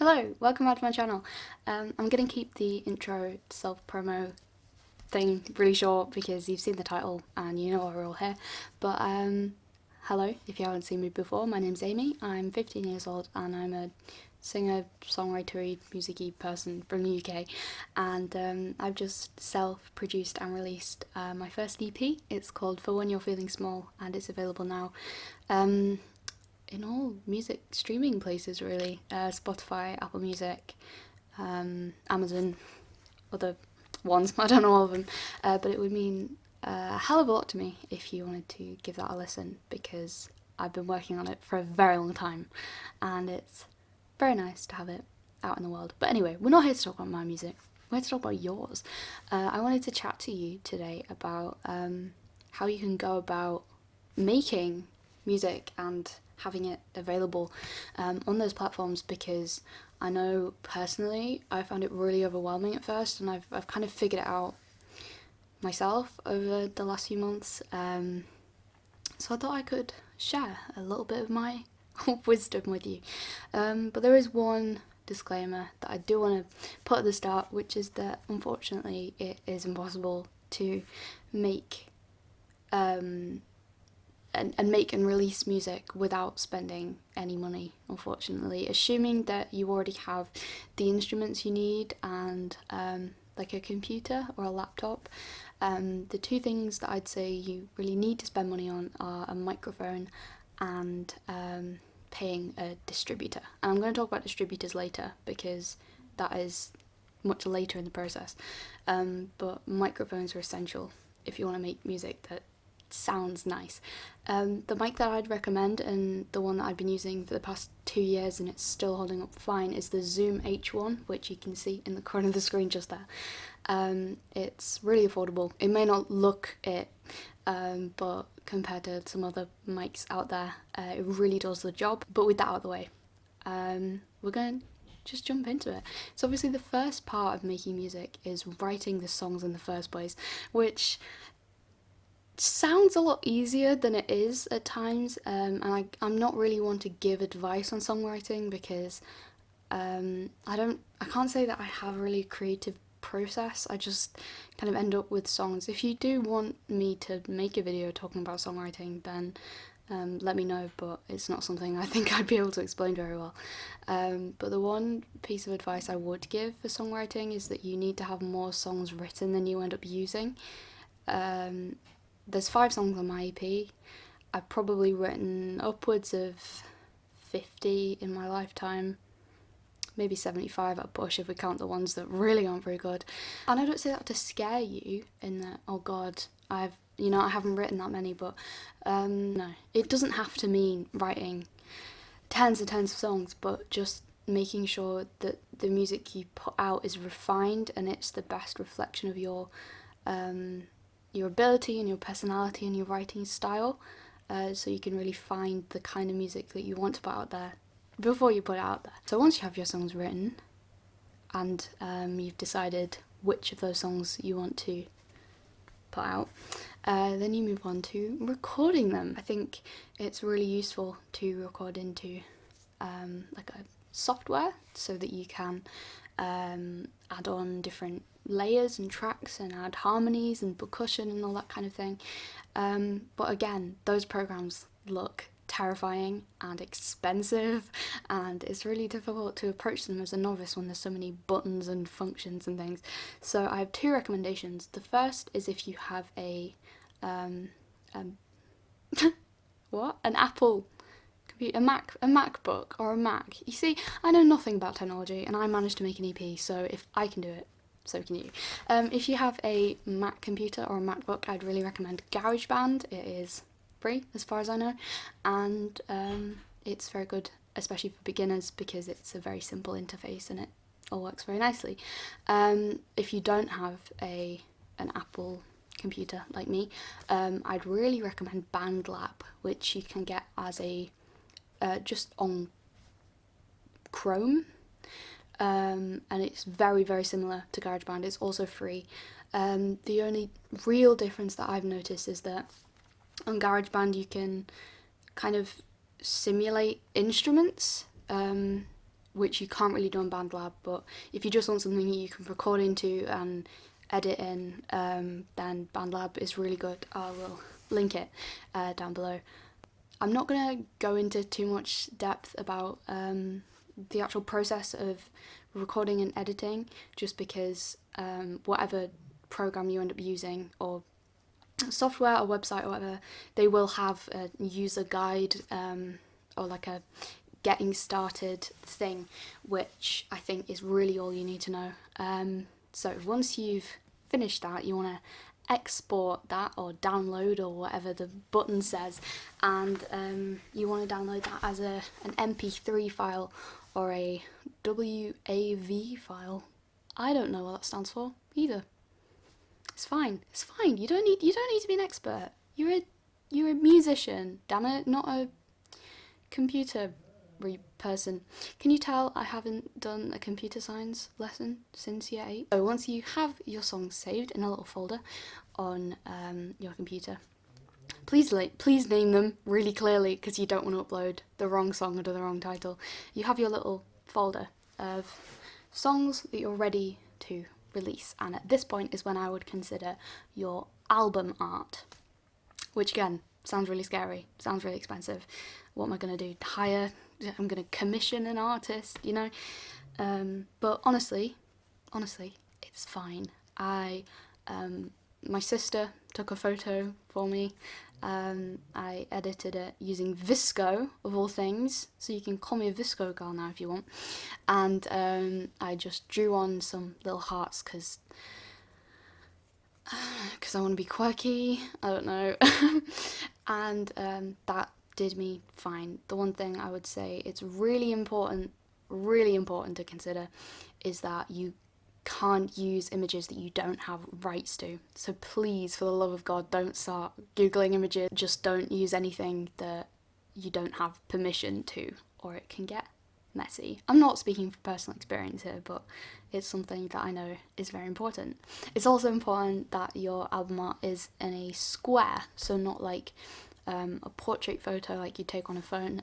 Hello, welcome back to my channel. I'm going to keep the intro self-promo thing really short because you've seen the title and you know why we're all here. But hello, if you haven't seen me before, my name's Amy. I'm 15 years old and I'm a singer, songwriter, music-y person from the UK. And I've just self-produced and released my first EP. It's called For When You're Feeling Small and it's available now. In all music streaming places really, Spotify, Apple Music, Amazon, other ones, I don't know all of them, but it would mean a hell of a lot to me if you wanted to give that a listen because I've been working on it for a very long time and it's very nice to have it out in the world. But anyway, we're not here to talk about my music, we're here to talk about yours. I wanted to chat to you today about how you can go about making music and having it available on those platforms, because I know personally I found it really overwhelming at first and I've kind of figured it out myself over the last few months, so I thought I could share a little bit of my wisdom with you, but there is one disclaimer that I do want to put at the start, which is that unfortunately it is impossible to make and make and release music without spending any money, unfortunately. Assuming that you already have the instruments you need and like a computer or a laptop. The two things that I'd say you really need to spend money on are a microphone and paying a distributor. And I'm going to talk about distributors later because that is much later in the process. But microphones are essential if you want to make music that sounds nice. The mic that I'd recommend, and the one that I've been using for the past 2 years and it's still holding up fine, is the Zoom H1, which you can see in the corner of the screen just there. It's really affordable. It may not look it, but compared to some other mics out there, it really does the job. But with that out of the way, we're going to just jump into it. So obviously the first part of making music is writing the songs in the first place, which sounds a lot easier than it is at times, and I'm not really one to give advice on songwriting because I can't say that I have a really creative process. I just kind of end up with songs. If you do want me to make a video talking about songwriting, then let me know, but it's not something I think I'd be able to explain very well. But the one piece of advice I would give for songwriting is that you need to have more songs written than you end up using. There's 5 songs on my EP. I've probably written upwards of 50 in my lifetime, maybe 75 at a push if we count the ones that really aren't very good. And I don't say that to scare you in that, oh god, I haven't written that many, but no, it doesn't have to mean writing tens and tens of songs, but just making sure that the music you put out is refined and it's the best reflection of your ability and your personality and your writing style, so you can really find the kind of music that you want to put out there before you put it out there. So once you have your songs written and you've decided which of those songs you want to put out, then you move on to recording them. I think it's really useful to record into like a software so that you can add on different layers and tracks and add harmonies and percussion and all that kind of thing. But again, those programs look terrifying and expensive, and it's really difficult to approach them as a novice when there's so many buttons and functions and things. So I have 2 recommendations. The first is if you have a an Apple computer, a MacBook or a Mac. You see, I know nothing about technology and I managed to make an EP, so if I can do it, so can you. If you have a Mac computer or a MacBook, I'd really recommend GarageBand. It is free as far as I know, and it's very good, especially for beginners, because it's a very simple interface and it all works very nicely. If you don't have an Apple computer like me, I'd really recommend BandLab, which you can get as a just on Chrome. And it's very, very similar to GarageBand. It's also free. The only real difference that I've noticed is that on GarageBand you can kind of simulate instruments, which you can't really do on BandLab, but if you just want something you can record into and edit in, then BandLab is really good. I will link it down below. I'm not going to go into too much depth about the actual process of recording and editing, just because whatever program you end up using, or software or website or whatever, they will have a user guide or like a getting started thing, which I think is really all you need to know. So once you've finished that, you want to export that or download or whatever the button says, and you want to download that as an MP3 file or a WAV file. I don't know what that stands for either. It's fine. It's fine. You don't need to be an expert. You're a musician, damn it, not a computer person. Can you tell I haven't done a computer science lesson since year 8? So once you have your songs saved in a little folder on your computer, please name them really clearly, because you don't want to upload the wrong song under the wrong title. You have your little folder of songs that you're ready to release, and at this point is when I would consider your album art, which again sounds really scary, sounds really expensive. What am I going to do? I'm going to commission an artist, you know? But honestly, it's fine. My sister took a photo for me. I edited it using Visco, of all things, so you can call me a Visco girl now if you want. And I just drew on some little hearts because I want to be quirky, I don't know. And that did me fine. The one thing I would say it's really important to consider is that you can't use images that you don't have rights to. So please, for the love of God, don't start Googling images. Just don't use anything that you don't have permission to, or it can get messy. I'm not speaking from personal experience here, but it's something that I know is very important. It's also important that your album art is in a square, so not like a portrait photo like you take on a phone.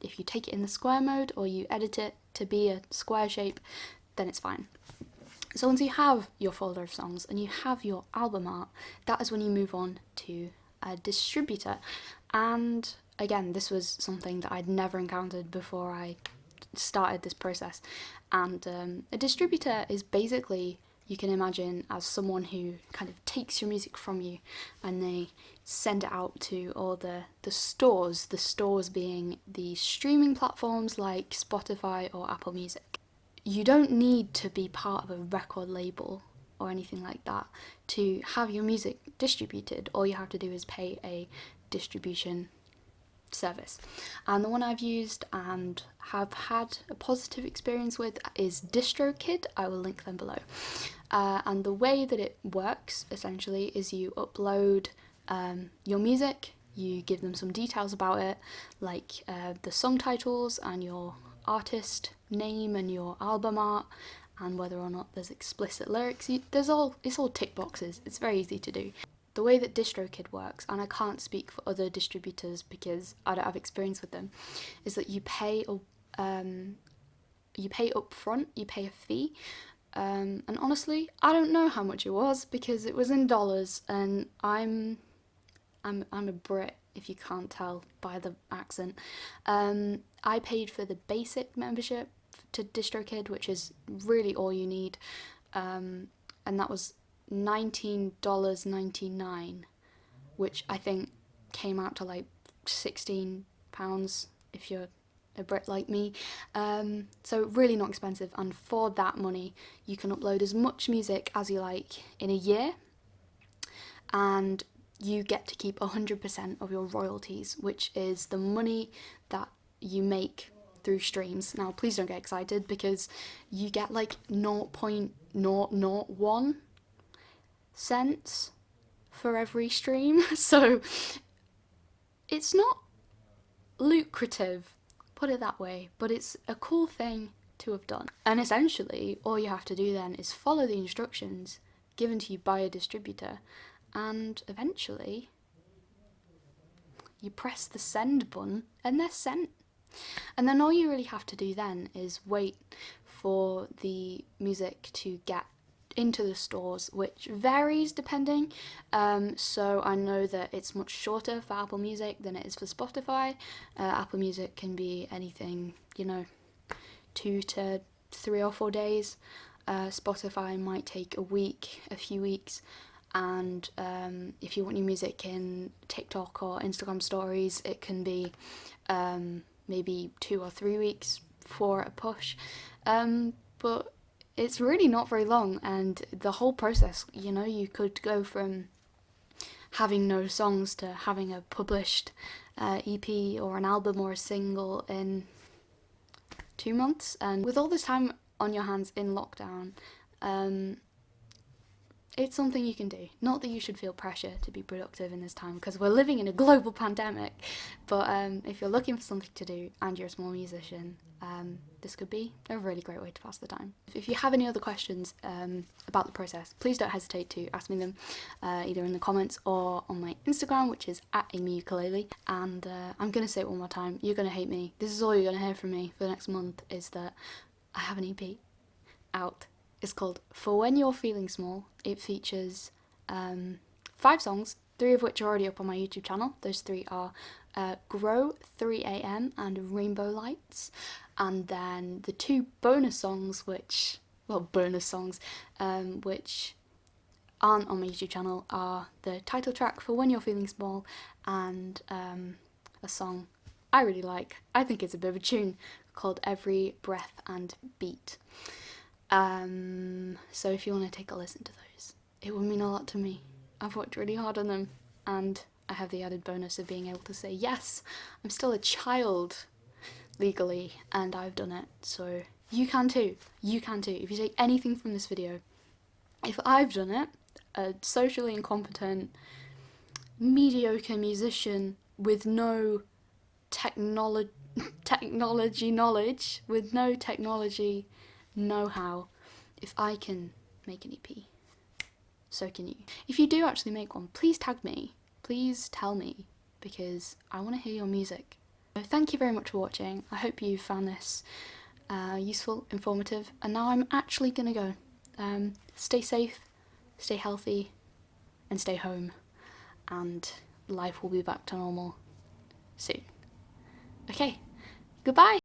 If you take it in the square mode or you edit it to be a square shape, then it's fine. So once you have your folder of songs and you have your album art, that is when you move on to a distributor. And again, this was something that I'd never encountered before I started this process. And a distributor is basically, you can imagine, as someone who kind of takes your music from you and they send it out to all the stores being the streaming platforms like Spotify or Apple Music. You don't need to be part of a record label or anything like that to have your music distributed. All you have to do is pay a distribution service. And the one I've used and have had a positive experience with is DistroKid. I will link them below. And the way that it works essentially is you upload your music, you give them some details about it, like the song titles and your artist name and your album art, and whether or not there's explicit lyrics. It's all tick boxes. It's very easy to do. The way that DistroKid works, and I can't speak for other distributors because I don't have experience with them, is that you pay up front, you pay a fee, and honestly, I don't know how much it was because it was in dollars, and I'm a Brit, if you can't tell by the accent. I paid for the basic membership to DistroKid, which is really all you need, and that was $19.99, which I think came out to like £16 if you're a Brit like me. So really not expensive, and for that money you can upload as much music as you like in a year, and you get to keep 100% of your royalties, which is the money that you make through streams. Now please don't get excited because you get like 0.001 cents for every stream, so it's not lucrative, put it that way, but it's a cool thing to have done. And essentially all you have to do then is follow the instructions given to you by a distributor, and eventually you press the send button and they're sent. And then all you really have to do then is wait for the music to get into the stores, which varies depending. So I know that it's much shorter for Apple Music than it is for Spotify. Apple Music can be anything, 2 to 3 or 4 days. Spotify might take a week, a few weeks. And if you want your music in TikTok or Instagram stories, it can be maybe 2 or 3 weeks for a push. But it's really not very long, and the whole process, you could go from having no songs to having a published EP or an album or a single in 2 months. And with all this time on your hands in lockdown, it's something you can do. Not that you should feel pressure to be productive in this time, because we're living in a global pandemic, but if you're looking for something to do and you're a small musician, this could be a really great way to pass the time. If you have any other questions about the process, please don't hesitate to ask me them either in the comments or on my Instagram, which is @AmyUkulele. And I'm going to say it one more time, you're going to hate me. This is all you're going to hear from me for the next month, is that I have an EP out. It's called For When You're Feeling Small. It features 5 songs, 3 of which are already up on my YouTube channel. Those 3 are Grow, 3 AM and Rainbow Lights. And then the 2 bonus songs, which aren't on my YouTube channel, are the title track For When You're Feeling Small and a song I really like. I think it's a bit of a tune, called Every Breath and Beat. So if you want to take a listen to those, it would mean a lot to me. I've worked really hard on them, and I have the added bonus of being able to say, yes, I'm still a child legally, and I've done it, so you can too. You can too. If you take anything from this video, if I've done it, a socially incompetent, mediocre musician with no technology knowledge, with no technology know-how, if I can make an EP, so can you. If you do actually make one, please tag me. Please tell me, because I want to hear your music. So thank you very much for watching. I hope you found this useful, informative, and now I'm actually gonna go. Stay safe, stay healthy, and stay home, and life will be back to normal soon. Okay, goodbye!